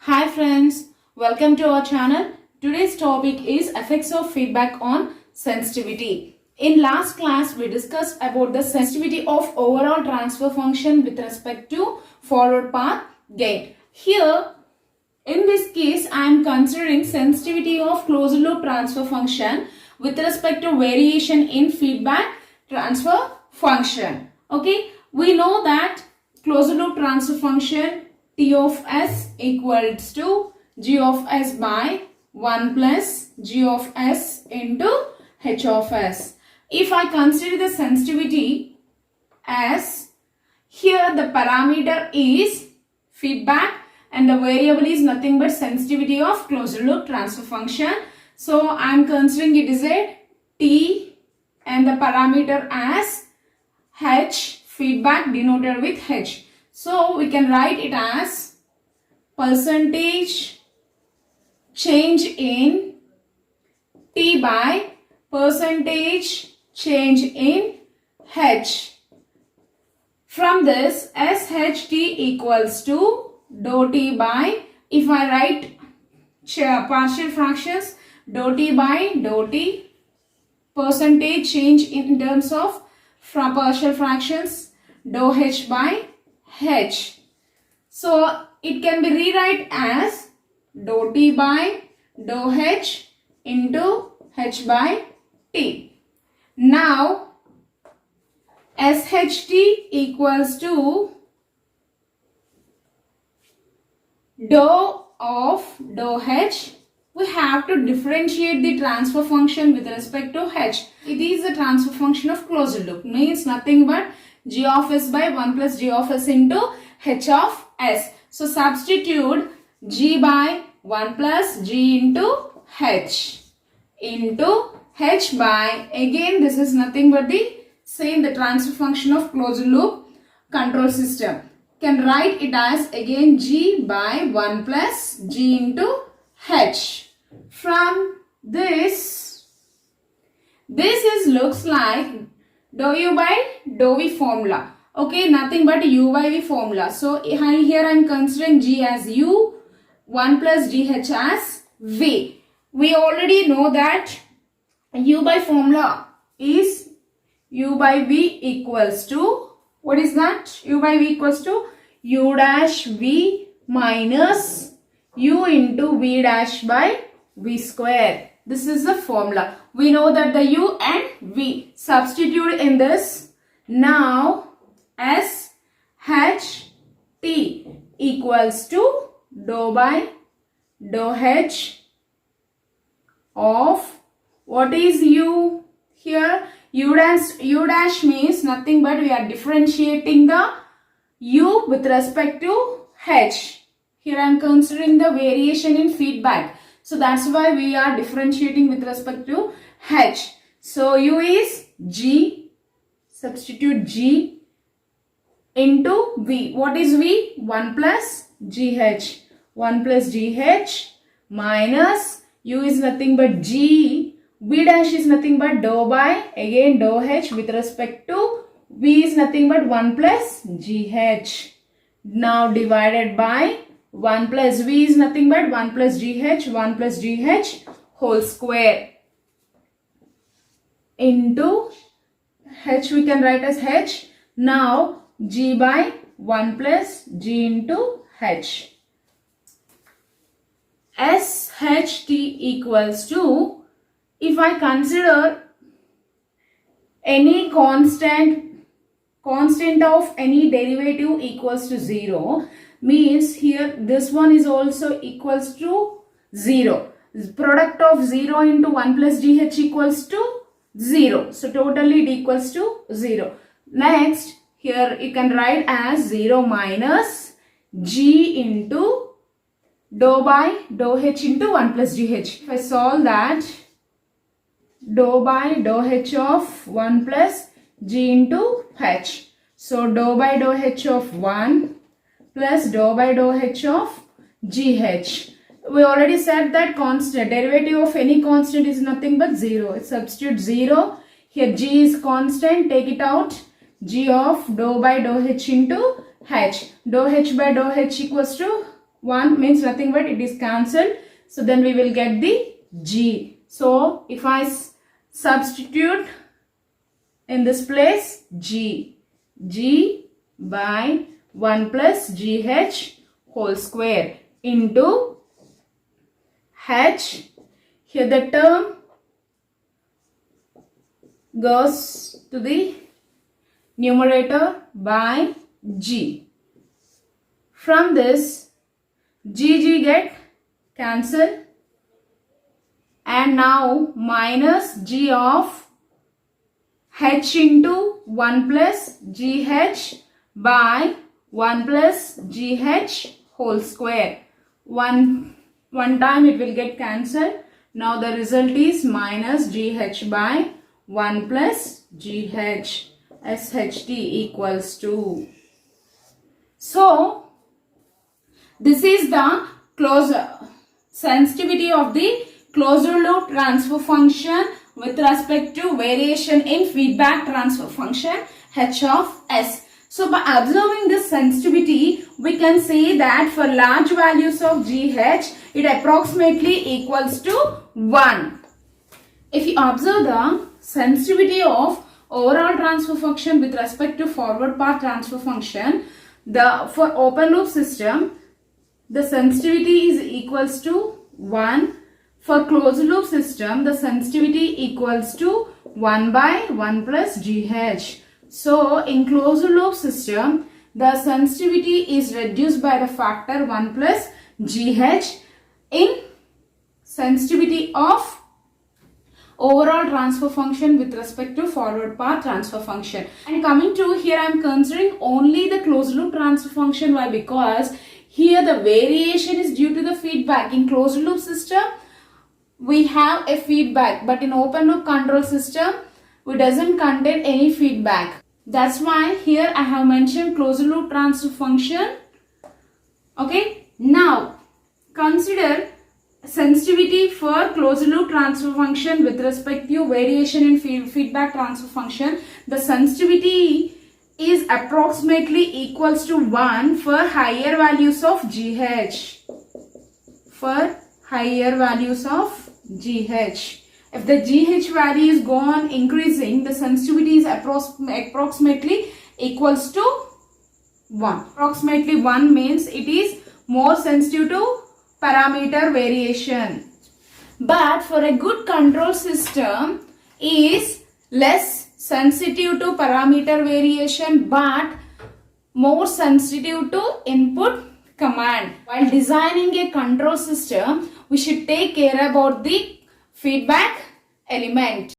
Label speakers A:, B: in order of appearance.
A: Hi friends, welcome to our channel. Today's topic is effects of feedback on sensitivity. In last class, we discussed about the sensitivity of overall transfer function with respect to forward path gain. Here, in this case, I am considering sensitivity of closed loop transfer function with respect to variation in feedback transfer function. Okay, we know that closed loop transfer function T of s equals to g of s by 1 plus g of s into h of s. If I consider the sensitivity as, here the parameter is feedback and the variable is nothing but sensitivity of closed loop transfer function. So I am considering it is a T and the parameter as h, feedback denoted with h. So we can write it as percentage change in T by percentage change in h. From this, SHT equals to dou T by, if I write partial fractions, dou T by dou T, percentage change in terms of partial fractions, dou H by H. So it can be rewrite as dou T by dou H into H by T. Now SHT equals to dou of dou H. We have to differentiate the transfer function with respect to H. It is the transfer function of closed loop, means nothing but g of s by 1 plus g of s into h of s. So substitute g by 1 plus g into h by, again this is nothing but the same, the transfer function of closed loop control system. Can write it as again g by 1 plus g into h. From this is looks like dou u by dou v formula. Okay, nothing but u by v formula. So here I am considering g as u, 1 plus gh as v. We already know that u by formula is u by v equals to, what is that? U by v equals to u dash v minus u into v dash by v square. This is the formula. We know that the u and v. Substitute in this. Now S H T equals to dou by dou H of, what is u? Here u dash means nothing but we are differentiating the u with respect to h. Here I am considering the variation in feedback. So that's why we are differentiating with respect to h. So u is g, substitute g into v. What is v? 1 plus gh. 1 plus gh minus u is nothing but g. V dash is nothing but dou by, again dou h with respect to v is nothing but 1 plus gh. Now divided by 1 plus v is nothing but 1 plus gh whole square into h, we can write as h. Now g by 1 plus g into h. SHT equals to, if I consider any constant of any derivative equals to 0, means here this one is also equals to 0. Product of 0 into 1 plus gh equals to 0. So totally it equals to 0. Next, here you can write as 0 minus g into dou by dou h into 1 plus gh. If I solve that, dou by dou h of 1 plus g into h. So dou by dou h of 1 plus dou by dou h of gh. We already said that constant derivative of any constant is nothing but 0. Substitute 0. Here g is constant, take it out. G of dou by dou h into h. Dou h by dou h equals to 1 means nothing but it is cancelled. So then we will get the G. So if I substitute in this place G by 1 plus GH whole square into H. Here the term goes to the numerator by G. From this G get cancelled, and now minus G of H into 1 plus GH by 1 plus GH whole square. One time it will get cancelled. Now the result is minus GH by 1 plus GH. SHT equals to. So this is the sensitivity of the closed loop transfer function with respect to variation in feedback transfer function H of S. So by observing this sensitivity, we can say that for large values of GH, it approximately equals to 1. If you observe the sensitivity of overall transfer function with respect to forward path transfer function, for open loop system, the sensitivity is equals to 1. For closed loop system, the sensitivity equals to 1 by 1 plus GH. So in closed loop system, the sensitivity is reduced by the factor 1 plus GH in sensitivity of overall transfer function with respect to forward path transfer function. And coming to here, I am considering only the closed loop transfer function. Why? Because here the variation is due to the feedback. In closed loop system, we have a feedback, but in open loop control system, it doesn't contain any feedback. That's why here I have mentioned closed loop transfer function. Okay, now consider sensitivity for closed loop transfer function with respect to variation in feedback transfer function. The sensitivity is approximately equals to 1 for higher values of GH. For higher values of GH. If the GH value is go on increasing, the sensitivity is approximately equals to 1. Approximately 1 means it is more sensitive to parameter variation. But for a good control system is less sensitive to parameter variation but more sensitive to input command. While designing a control system, we should take care about the feedback element.